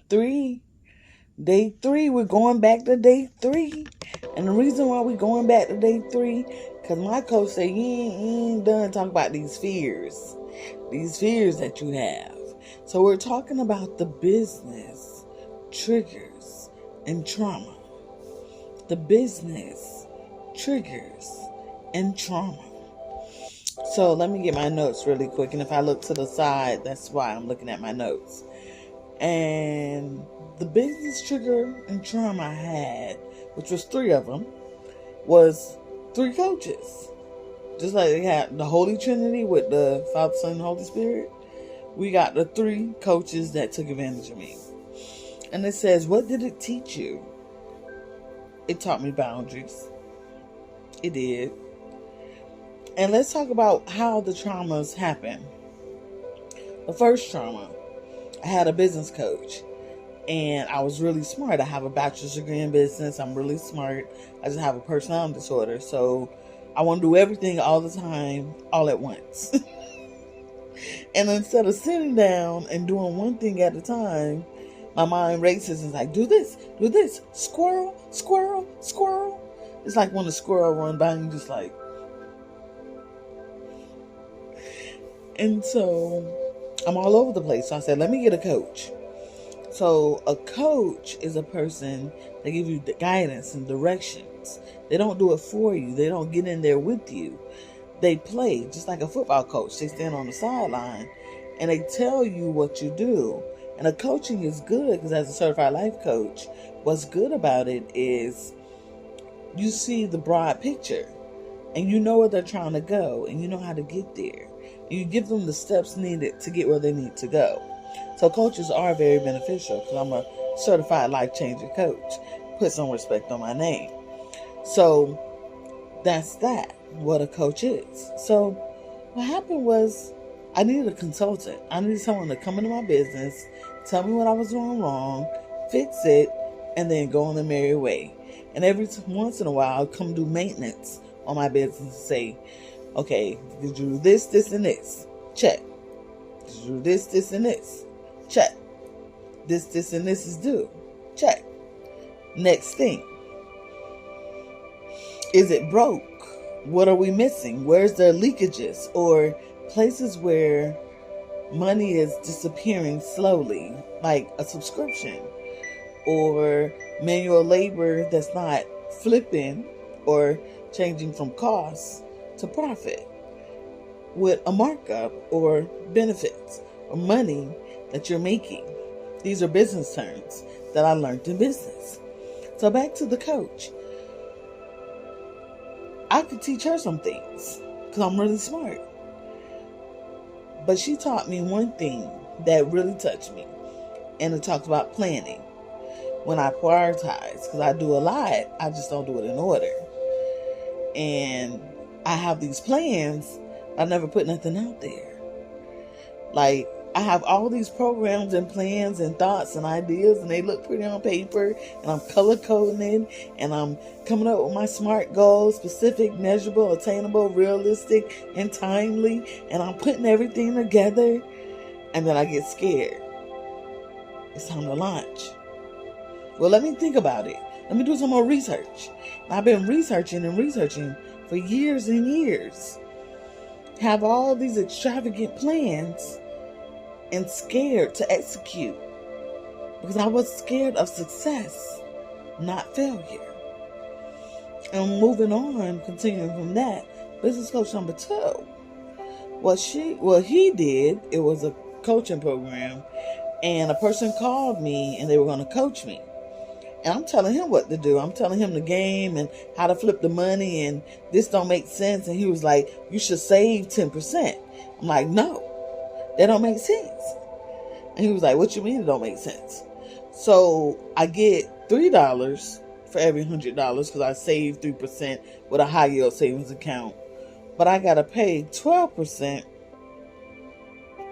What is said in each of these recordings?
3. Day 3, we're going back to day 3. And the reason why we're going back to day 3, because my coach said, you ain't done talking about these fears. These fears that you have. So we're talking about the business, triggers, and trauma. The business, triggers, and trauma. So let me get my notes really quick. And if I look to the side, that's why I'm looking at my notes. And the business trigger and trauma I had, which was 3 of them, was 3 coaches. Just like they had the Holy Trinity with the Father, Son, and Holy Spirit, we got the 3 coaches that took advantage of me. And it says, what did it teach you? It taught me boundaries. It did. And let's talk about how the traumas happen. The first trauma, I had a business coach. And I was really smart. I have a bachelor's degree in business. I'm really smart. I just have a personality disorder. So I want to do everything all the time, all at once. And instead of sitting down and doing one thing at a time, my mind races and is like, do this, squirrel, squirrel, squirrel. It's like when a squirrel runs by and you just like. And so I'm all over the place. So I said, let me get a coach. So a coach is a person that gives you the guidance and directions. They don't do it for you. They don't get in there with you. They play just like a football coach. They stand on the sideline and they tell you what you do. And a coaching is good because as a certified life coach, what's good about it is you see the broad picture and you know where they're trying to go and you know how to get there. And you give them the steps needed to get where they need to go. So coaches are very beneficial because I'm a certified life-changing coach. Put some respect on my name. So that's that, what a coach is. So what happened was I needed a consultant. I needed someone to come into my business, tell me what I was doing wrong, fix it, and then go on their merry way. And every once in a while, I'll come do maintenance on my business and say, okay, did you do this, this, and this? Check. Did you do this, this, and this? Check. This, and this is due. Check. Next thing. Is it broke? What are we missing? Where's there leakages or places where money is disappearing slowly, like a subscription or manual labor that's not flipping or changing from cost to profit with a markup or benefits or money that you're making. These are business terms that I learned in business. So back to the coach. I could teach her some things because I'm really smart. But she taught me one thing that really touched me. And it talks about planning. When I prioritize, because I do a lot, I just don't do it in order. And I have these plans, I never put nothing out there. Like, I have all these programs and plans and thoughts and ideas, and they look pretty on paper, and I'm color coding it, and I'm coming up with my SMART goals, specific, measurable, attainable, realistic, and timely, and I'm putting everything together, and then I get scared. It's time to launch. Well, let me think about it. Let me do some more research. I've been researching for years and years. Have all these extravagant plans and scared to execute because I was scared of success, not failure. And moving on, continuing from that, business coach number 2. What he did, it was a coaching program, and a person called me and they were going to coach me. And I'm telling him what to do. I'm telling him the game and how to flip the money and this don't make sense. And he was like, you should save 10%. I'm like, no, that don't make sense. And he was like, what you mean it don't make sense? So I get $3 for every $100 because I saved 3% with a high yield savings account. But I got to pay 12%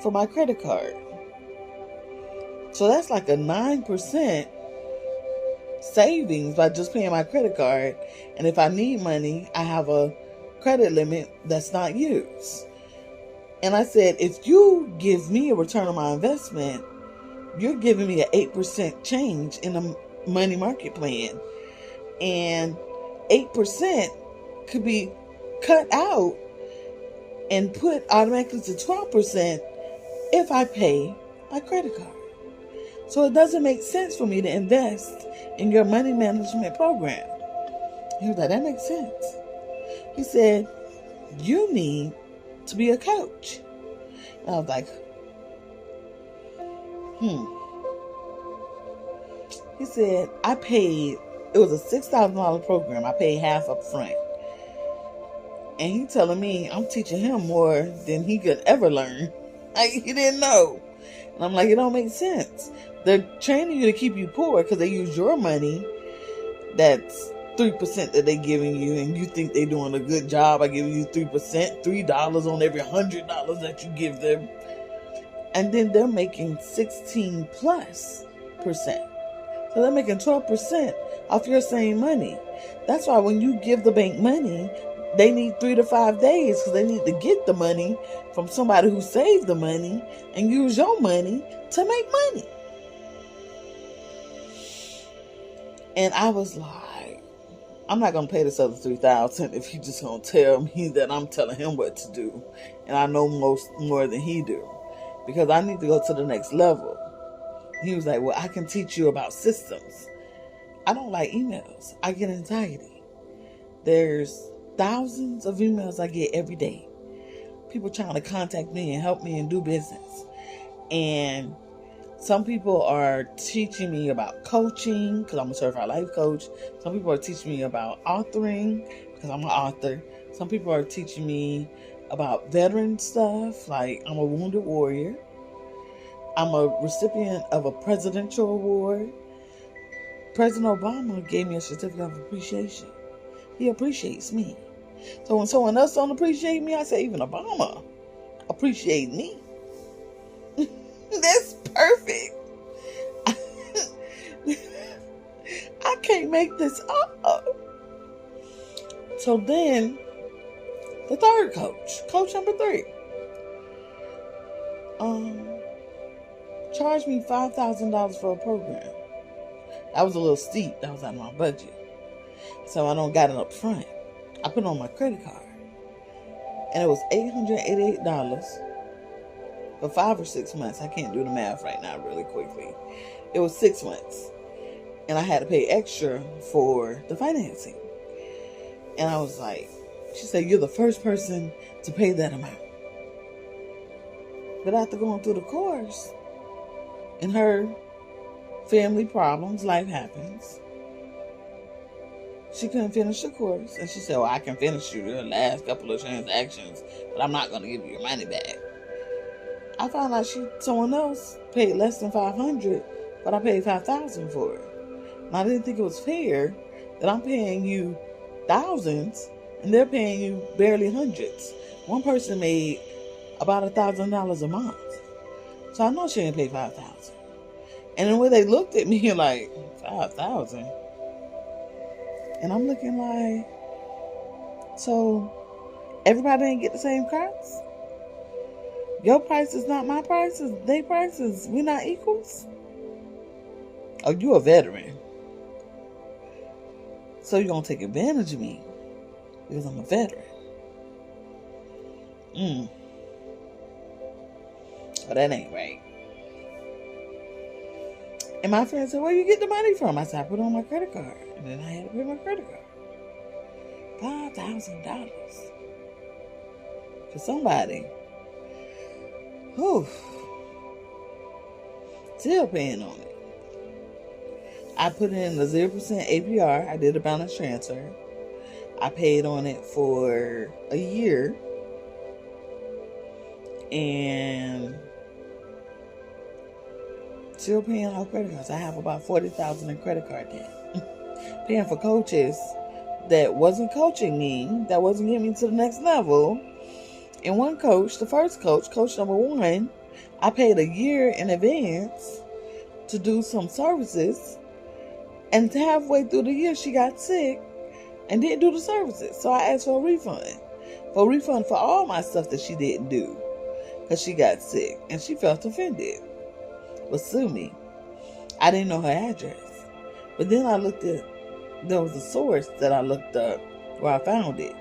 for my credit card. So that's like a 9% savings by just paying my credit card. And if I need money, I have a credit limit that's not used. And I said, if you give me a return on my investment, you're giving me an 8% change in a money market plan. And 8% could be cut out and put automatically to 12% if I pay my credit card. So it doesn't make sense for me to invest in your money management program. He was like, that makes sense. He said, you need to be a coach. And I was like, He said, it was a $6,000 program. I paid half up front. And he telling me I'm teaching him more than he could ever learn. He didn't know. And I'm like, it don't make sense. They're training you to keep you poor because they use your money. That's 3% that they're giving you, and you think they're doing a good job by giving you 3%, $3 on every $100 that you give them. And then they're making 16 plus percent. So they're making 12% off your same money. That's why when you give the bank money, they need 3 to 5 days because they need to get the money from somebody who saved the money and use your money to make money. And I was like, I'm not going to pay this other $3,000 if he's just going to tell me that I'm telling him what to do. And I know more than he do. Because I need to go to the next level. He was like, well, I can teach you about systems. I don't like emails. I get anxiety. There's thousands of emails I get every day. People trying to contact me and help me and do business. And some people are teaching me about coaching because I'm a certified life coach. Some people are teaching me about authoring because I'm an author. Some people are teaching me about veteran stuff, like I'm a wounded warrior. I'm a recipient of a presidential award. President Obama gave me a certificate of appreciation. He appreciates me. So when someone else don't appreciate me, I say, even Obama appreciate me. That's perfect. I can't make this up. So then, the third coach number 3, charged me $5,000 for a program. That was a little steep. That was out of my budget. So I don't got it up front. I put it on my credit card. And it was $888 for 5 or 6 months. I can't do the math right now really quickly. It was 6 months. And I had to pay extra for the financing. And I was like, she said, you're the first person to pay that amount. But after going through the course, and her family problems, life happens, she couldn't finish the course. And she said, well, I can finish you the last couple of transactions, but I'm not going to give you your money back. I found out someone else paid less than $500, but I paid $5,000 for it. And I didn't think it was fair that I'm paying you thousands and they're paying you barely hundreds. One person made about $1,000 a month. So I know she didn't pay $5,000. And the way they looked at me like, $5,000? And I'm looking like, so everybody didn't get the same price? Your price is not my price, is their prices. We not equals? Oh, you a veteran. So you're going to take advantage of me because I'm a veteran. But that ain't right. And my friend said, where you get the money from? I said, I put it on my credit card. And then I had to pay my credit card. $5,000 for somebody. Whew. Still paying on it. I put in the 0% APR. I did a balance transfer. I paid on it for a year. And still paying off credit cards. I have about $40,000 in credit card debt. Paying for coaches that wasn't coaching me, that wasn't getting me to the next level. And one coach, the first coach, coach number 1, I paid a year in advance to do some services. And halfway through the year, she got sick and didn't do the services. So I asked for a refund. For a refund for all my stuff that she didn't do. Because she got sick. And she felt offended. would sue me. I didn't know her address. But then there was a source that I looked up where I found it.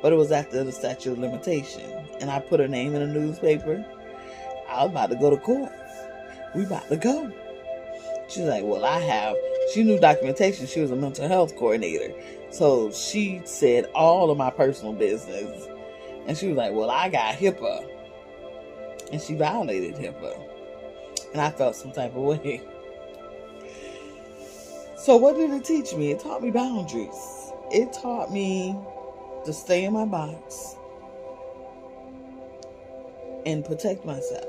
But it was after the statute of limitation. And I put her name in a newspaper. I was about to go to court. We about to go. She's like, well, she knew documentation. She was a mental health coordinator. So she said all of my personal business. And she was like, well, I got HIPAA. And she violated HIPAA. And I felt some type of way. So what did it teach me? It taught me boundaries. It taught me to stay in my box and protect myself.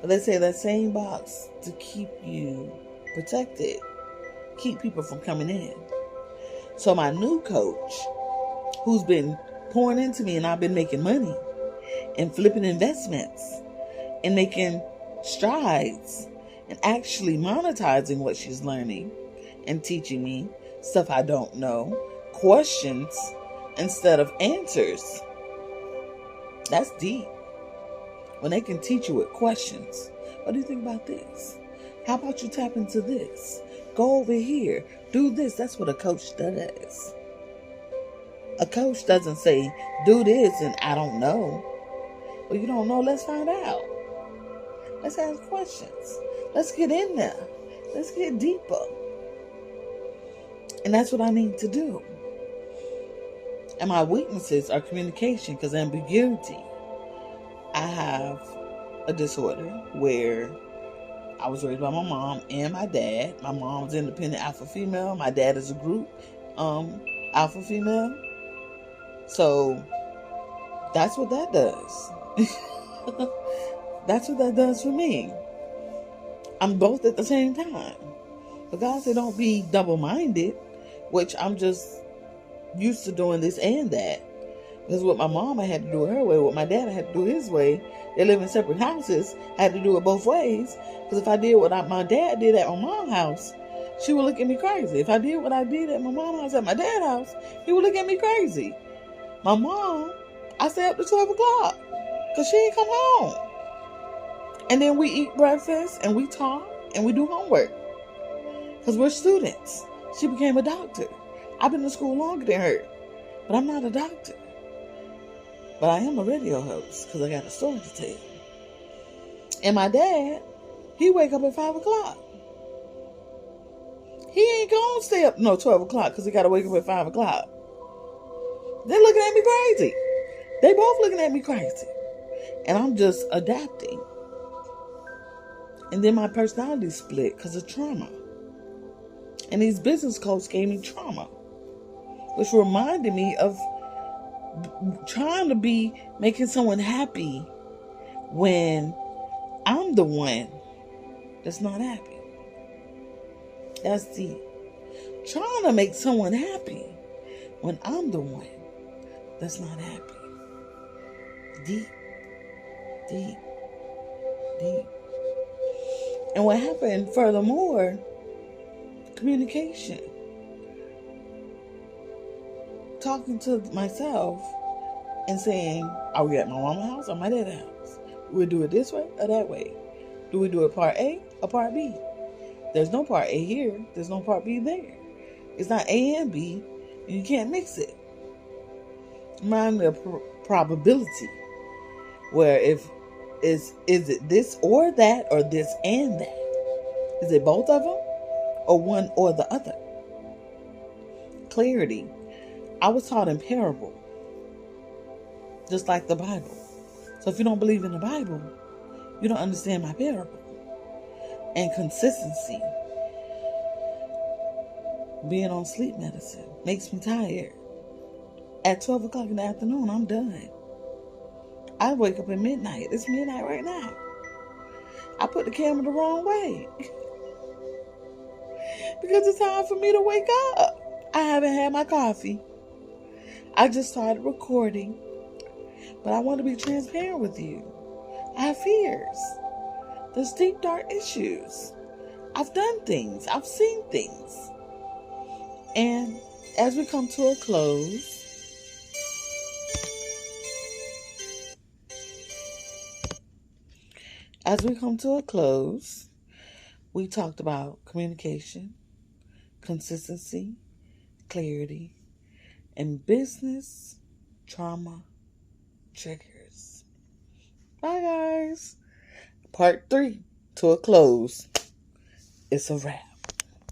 But they say that same box to keep you protected, keep people from coming in. So my new coach, who's been pouring into me, and I've been making money and flipping investments and making strides and actually monetizing what she's learning and teaching me stuff I don't know, questions instead of answers. That's deep. When they can teach you with questions. What do you think about this? How about you tap into this? Go over here. Do this. That's what a coach does. A coach doesn't say, do this and I don't know. Well, you don't know, let's find out. Let's ask questions. Let's get in there. Let's get deeper. And that's what I need to do. And my weaknesses are communication, because ambiguity. I have a disorder where I was raised by my mom and my dad. My mom's independent alpha female. My dad is a group alpha female. So that's what that does. That's what that does for me. I'm both at the same time. But God said don't be double-minded, which I'm just used to doing this and that. Because with my mom, I had to do it her way. With my dad, I had to do it his way. They live in separate houses. I had to do it both ways. Because if I did what my dad did at my mom's house, she would look at me crazy. If I did what I did at my mom's house at my dad's house, he would look at me crazy. My mom, I stay up to 12 o'clock because she ain't come home. And then we eat breakfast and we talk and we do homework because we're students. She became a doctor. I've been to school longer than her, but I'm not a doctor. But I am a radio host because I got a story to tell. And my dad, he wake up at 5 o'clock. He ain't gonna stay up 12 o'clock because he got to wake up at 5 o'clock. They're looking at me crazy. They both looking at me crazy. And I'm just adapting. And then my personality split because of trauma. And these business coaches gave me trauma, which reminded me of trying to be making someone happy when I'm the one that's not happy. That's deep. Trying to make someone happy when I'm the one that's not happy. Deep, deep, deep. And what happened furthermore, communication. Talking to myself and saying, are we at my mama's house or my dad's house? Do we do it this way or that way? Do we do it part A or part B? There's no part A here. There's no part B there. It's not A and B. And you can't mix it. Mind the probability. Where is it this or that or this and that? Is it both of them or one or the other? Clarity. I was taught in parable, just like the Bible. So if you don't believe in the Bible, you don't understand my parable. And consistency. Being on sleep medicine makes me tired. At 12 o'clock in the afternoon, I'm done. I wake up at midnight. It's midnight right now. I put the camera the wrong way. Because it's time for me to wake up. I haven't had my coffee. I just started recording. But I want to be transparent with you. I have fears. There's deep, dark issues. I've done things. I've seen things. And as we come to a close, As we come to a close, we talked about communication, consistency, clarity, and business trauma triggers. Bye, guys. Part 3 to a close. It's a wrap.